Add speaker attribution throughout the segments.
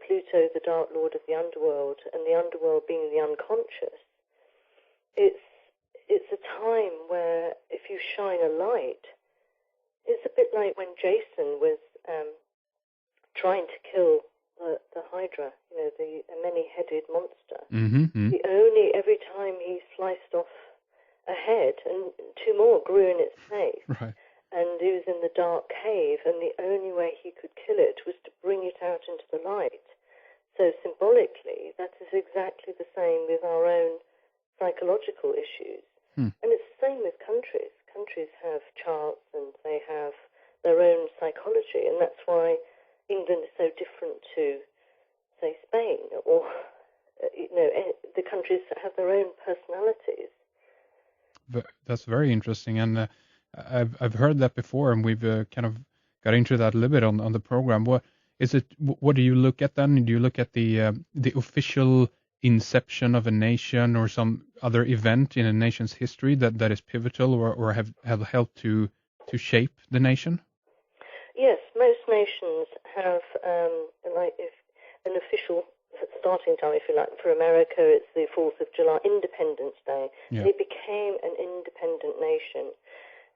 Speaker 1: Pluto, the Dark Lord of the underworld, and the underworld being the unconscious, it's a time where if you shine a light, it's a bit like when Jason was trying to kill the Hydra, the many-headed monster.
Speaker 2: Mm-hmm.
Speaker 1: Every time he sliced off a head, and two more grew in its place.
Speaker 2: Right.
Speaker 1: And he was in the dark cave, and the only way he could kill it was to bring it out into the light. So symbolically, that is exactly the same with our own psychological issues. And it's the same with countries. Countries have charts and they have their own psychology, and that's why England is so different to, say, Spain, or the countries that have their own personalities.
Speaker 2: That's very interesting, and I've heard that before, and we've kind of got into that a little bit on the program. What is it? What do you look at then? Do you look at the official inception of a nation or some other event in a nation's history that is pivotal or have helped to shape the nation?
Speaker 1: Yes, most nations have if an official starting time, if you like. For America, it's the 4th of July, Independence Day.
Speaker 2: Yeah.
Speaker 1: They became an independent nation.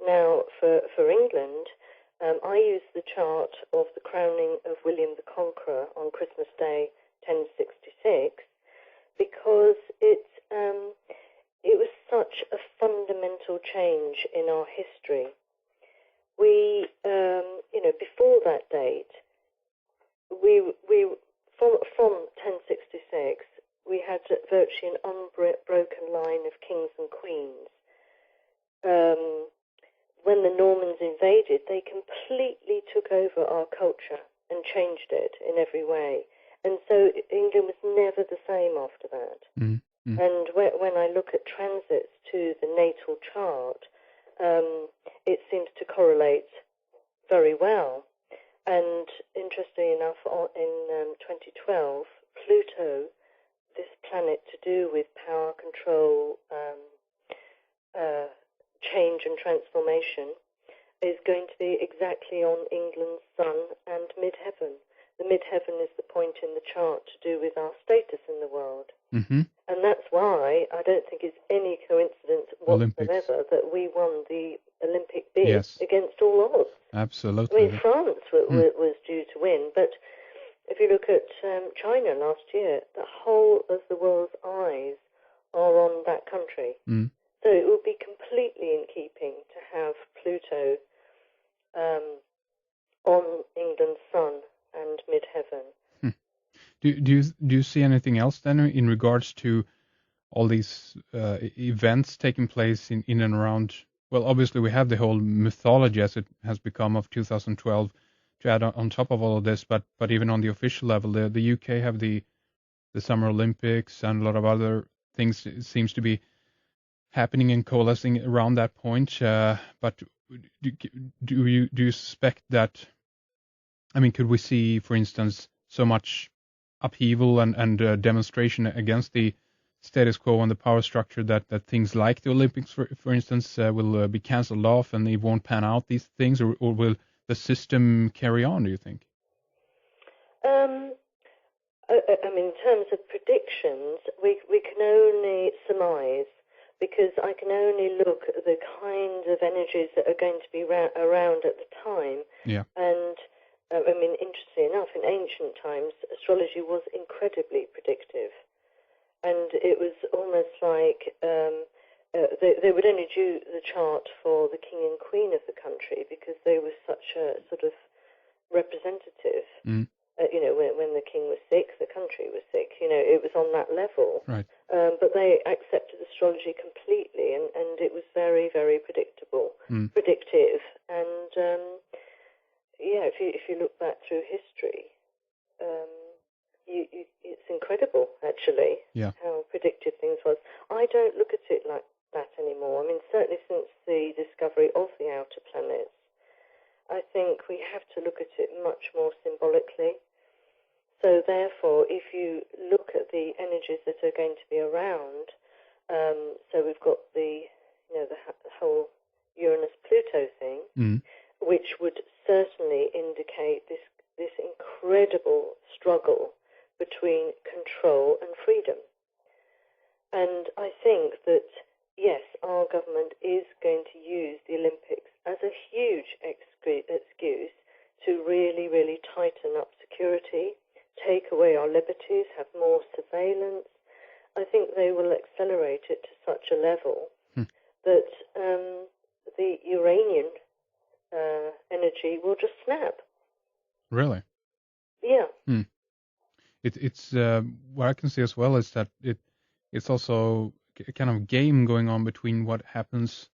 Speaker 1: Now, for England, I use the chart of the crowning of William the Conqueror on Christmas Day, 1066, because it was such a fundamental change in our history. We, before that date, we from 1066, we had virtually an unbroken line of kings and queens. When the Normans invaded, they completely took over our culture and changed it in every way. And so England was never the same after that. Mm-hmm. And when I look at transits to the natal chart, it seems to correlate very well. And interestingly enough, in 2012, Pluto, this planet to do with power, control, change and transformation, is going to be exactly on England's sun and midheaven. The midheaven is the point in the chart to do with our status in the world. Mm-hmm. And that's why I don't think it's any coincidence whatsoever that we won the Olympic bid against all odds.
Speaker 2: Absolutely.
Speaker 1: I mean, France was due to win, but if you look at China last year, the whole of the world's eyes are on that country. Mm. So it would be completely in keeping to have Pluto on England's sun and midheaven.
Speaker 2: Do you see anything else then in regards to all these events taking place in and around? Well, obviously we have the whole mythology as it has become of 2012 to add on top of all of this, but even on the official level, the UK have the Summer Olympics and a lot of other things seems to be happening and coalescing around that point. But do you suspect that? I mean, could we see, for instance, so much upheaval and demonstration against the status quo and the power structure that things like the Olympics, for instance, will be cancelled off and it won't pan out these things, or will the system carry on, do you think?
Speaker 1: I mean, in terms of predictions, we can only surmise, because I can only look at the kinds of energies that are going to be around at the time. Yeah. And, I mean, interestingly enough, in ancient times, astrology was incredibly predictive. And it was almost like they would only do the chart for the king and queen of the country because they were such a sort of representative. Mm. When the king was sick, the country was sick. It was on that level. Right. But they accepted astrology completely, and it was very, very predictive. And if you look back through history, it's incredible, actually, how predictive things was. I don't look at it like that anymore. I mean, certainly since the discovery of the outer planets, I think we have to look at it much more symbolically. So therefore, if you look at the energies that are going to be around, so we've got the whole Uranus-Pluto thing, which would certainly indicate this incredible struggle between control and freedom. And I think that, yes, our government is going to use the Olympics as a huge excuse to really, really tighten up security, take away our liberties, have more surveillance. I think they will accelerate it to such a level that the uranium energy will just snap.
Speaker 2: Really?
Speaker 1: Yeah.
Speaker 2: It's what I can see as well is that it's also a kind of game going on between what happens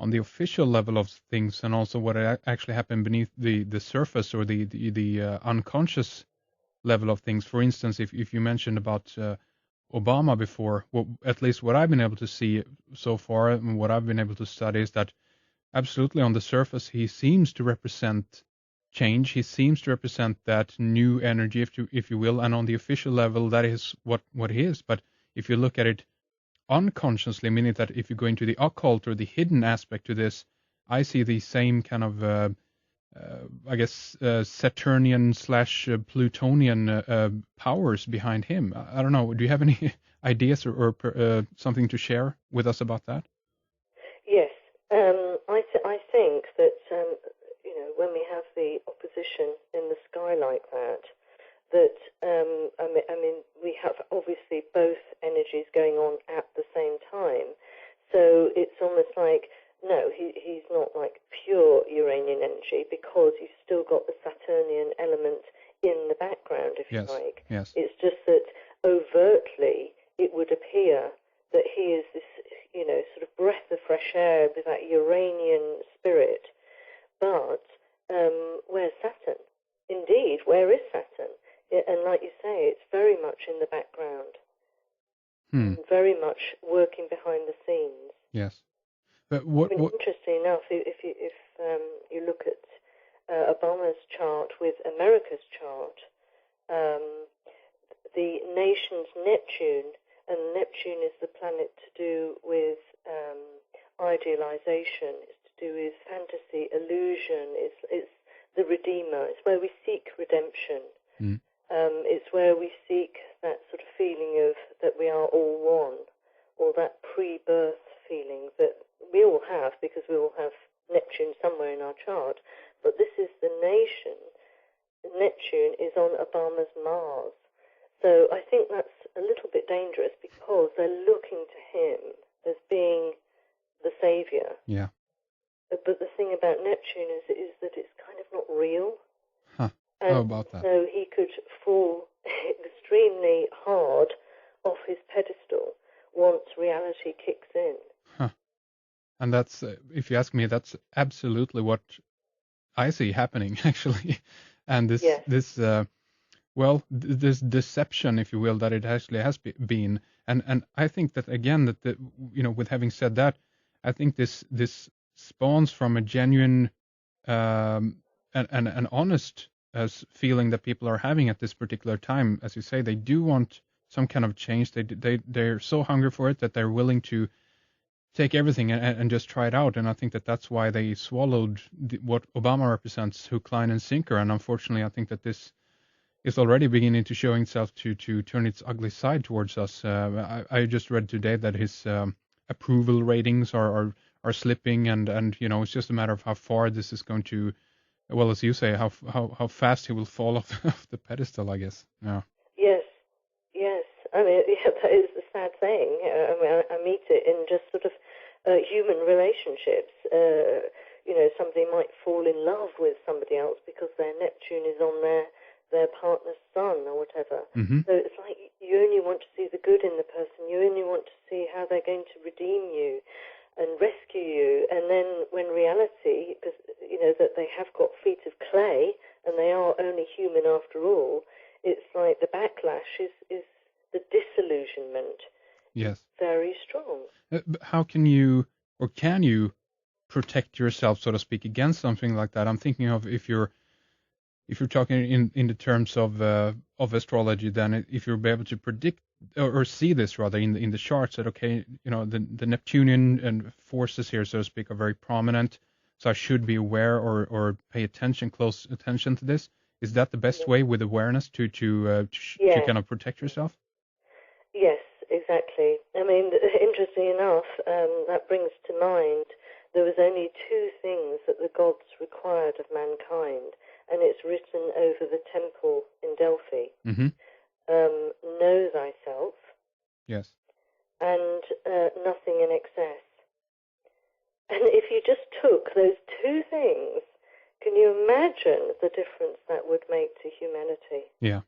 Speaker 2: on the official level of things and also what actually happened beneath the surface or the unconscious level of things. For instance, if you mentioned about Obama before, well, at least what I've been able to see so far and what I've been able to study is that absolutely on the surface he seems to represent change. He seems to represent that new energy, if you will, and on the official level that is what he is. But if you look at it unconsciously, meaning that if you go into the occult or the hidden aspect to this, I see the same kind of I guess Saturnian / Plutonian powers behind him. I don't know. Do you have any ideas or something to share with us about that?
Speaker 1: Yes, I think that when we have the opposition in the sky like that, I mean we have obviously both energies going on at the same time, so it's almost like no, he's not like pure uranium energy because you've still got the Saturnian element in the background, if
Speaker 2: Yes.
Speaker 1: you like.
Speaker 2: Yes.
Speaker 1: It's just that overtly it would appear that he is this, sort of breath of fresh air with that uranian spirit. But where's Saturn? Indeed, where is Saturn? And like you say, it's very much in the background, very much working behind the scenes.
Speaker 2: Yes. But
Speaker 1: interesting enough, if you look at Obama's chart with America's chart, the nation's Neptune, and Neptune is the planet to do with idealization, it's to do with fantasy, illusion, it's the Redeemer, it's where we seek redemption. It's where we seek that sort of feeling of that we are all one, or that pre-birth feeling that we all have, because we all have Neptune somewhere in our chart. But this is the nation. Neptune is on Obama's Mars. So I think that's a little bit dangerous because they're looking to him as being the savior.
Speaker 2: Yeah.
Speaker 1: But the thing about Neptune is that it's kind of not real.
Speaker 2: Huh.
Speaker 1: And
Speaker 2: how about that?
Speaker 1: So he could fall extremely hard off his pedestal once reality kicks in.
Speaker 2: Huh. And that's, if you ask me, that's absolutely what I see happening, actually. And this, this deception, if you will, that it actually has been. And I think that, again, that, with having said that, I think this spawns from a genuine and an honest feeling that people are having at this particular time. As you say, they do want some kind of change. They're so hungry for it that they're willing to take everything and just try it out. And I think that that's why they swallowed what Obama represents, hook, line, and sinker. And unfortunately, I think that this is already beginning to show itself to turn its ugly side towards us. I just read today that his approval ratings are slipping, and it's just a matter of how far this is going to, well, as you say, how fast he will fall off the pedestal, I guess. Yeah.
Speaker 1: Yes. I mean, that is the sad thing. I meet it in just sort of human relationships. Somebody might fall in love with somebody else because their Neptune is on their partner's sun or whatever.
Speaker 2: Mm-hmm.
Speaker 1: So it's like you only want to see the good in the person. You only want to see how they're going to redeem you and rescue you. And then when reality, because that they have got feet of clay and they are only human after all, it's like the backlash is the disillusionment.
Speaker 2: Yes.
Speaker 1: Very strong.
Speaker 2: How can you protect yourself, so to speak, against something like that? I'm thinking of if you're talking in the terms of astrology, then if you'll be able to predict or see this rather in the charts that, okay, the Neptunian and forces here, so to speak, are very prominent, so I should be aware or pay close attention to this. Is that the best way with awareness to kind of protect yourself?
Speaker 1: Yes, exactly. I mean, interestingly enough, that brings to mind there was only two things that the gods required of mankind, and it's written over the temple in Delphi.
Speaker 2: Mm-hmm.
Speaker 1: Know thyself.
Speaker 2: Yes.
Speaker 1: And nothing in excess. And if you just took those two things, can you imagine the difference that would make to humanity?
Speaker 2: Yeah,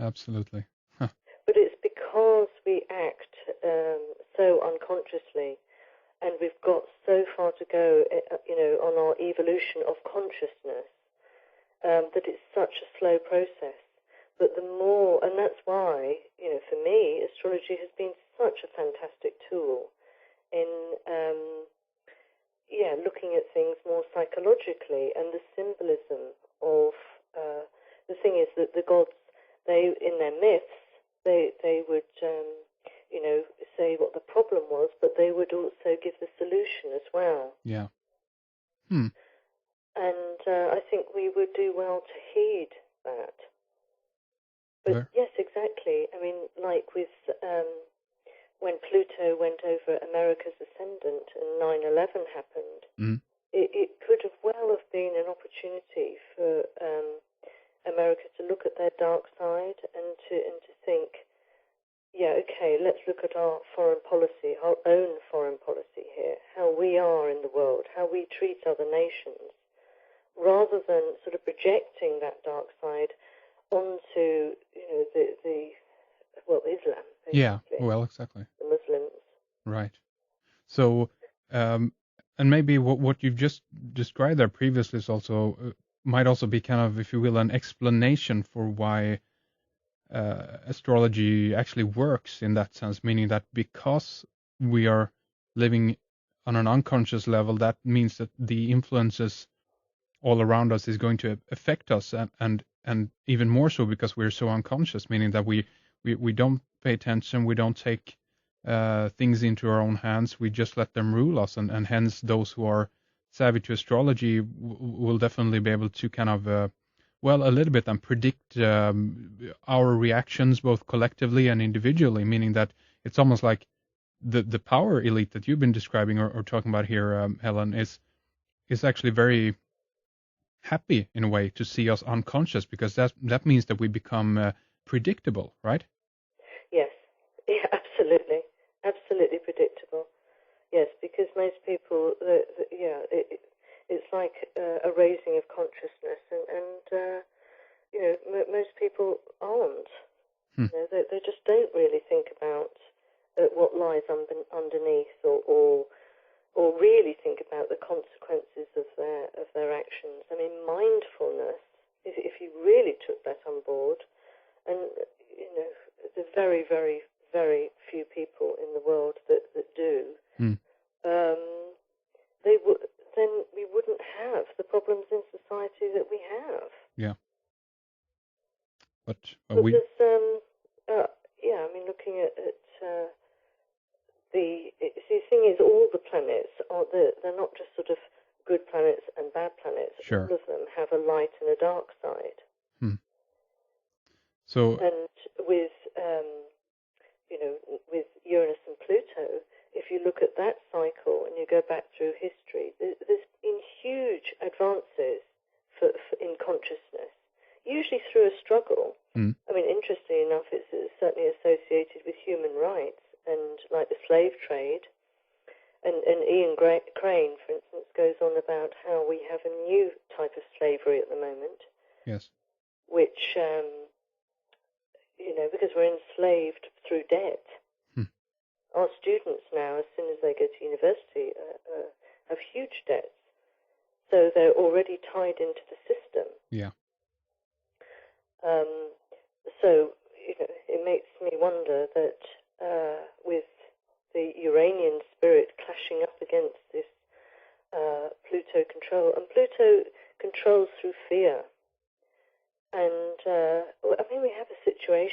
Speaker 2: absolutely. Huh.
Speaker 1: But it's because we act so unconsciously, and we've got so far to go, on our evolution of consciousness, that it's such a slow process. But the more, and that's why, for me, astrology has been such a fantastic tool in, looking at things more psychologically, and the symbolism of, the thing is that the gods, they, in their myths, they would, say what the problem was, but they would also give the solution as well.
Speaker 2: Yeah.
Speaker 1: And I think we would do well to heed that. But yes, exactly. I mean, like with when Pluto went over America's ascendant and 9/11 happened, it could have well have been an opportunity for America to look at their dark side and to think, okay, let's look at our foreign policy, our own foreign policy here, how we are in the world, how we treat other nations, rather than sort of projecting that dark side onto, Islam. Basically.
Speaker 2: Yeah, well, exactly.
Speaker 1: The Muslims.
Speaker 2: Right. So, and maybe what you've just described there previously is also might also be kind of, if you will, an explanation for why astrology actually works in that sense, meaning that because we are living on an unconscious level, that means that the influences all around us is going to affect us, and even more so because we're so unconscious, meaning that we don't pay attention, we don't take things into our own hands, we just let them rule us, and hence those who are savvy to astrology will definitely be able to kind of a little bit and predict our reactions both collectively and individually, meaning that it's almost like the power elite that you've been describing or talking about here, Helen, is actually very happy in a way to see us unconscious, because that means that we become predictable, right?
Speaker 1: Yes, yeah, absolutely predictable. Yes, because most people, it's like a raising of consciousness, and most people aren't. They just don't really think about what lies underneath, or really think about the consequences of their actions. I mean, mindfulness, if you really took that on board, and the very, very, very few people in the world that do, then we wouldn't have the problems in society that we have.
Speaker 2: Yeah. But
Speaker 1: there's, I mean, looking at the thing is, all the planets they're not just sort of good planets and bad planets.
Speaker 2: Sure.
Speaker 1: All of them have a light and a dark side.
Speaker 2: So,
Speaker 1: and with with Uranus and Pluto, if you look at that cycle and you go back through history, there's been huge advances in consciousness, usually through a struggle. I mean, interestingly enough, it's certainly associated with human rights and like the slave trade. And Ian Crane, for instance, goes on about how we have a new type of slavery at the moment.
Speaker 2: Yes.
Speaker 1: Which, because we're enslaved through debt. Our students now, as soon as they go to university, have huge debts. So they're already tied into the system.
Speaker 2: Yeah.
Speaker 1: So, it makes me wonder that with the Uranian spirit clashing up against this Pluto control, and Pluto controls through fear. And, we have a situation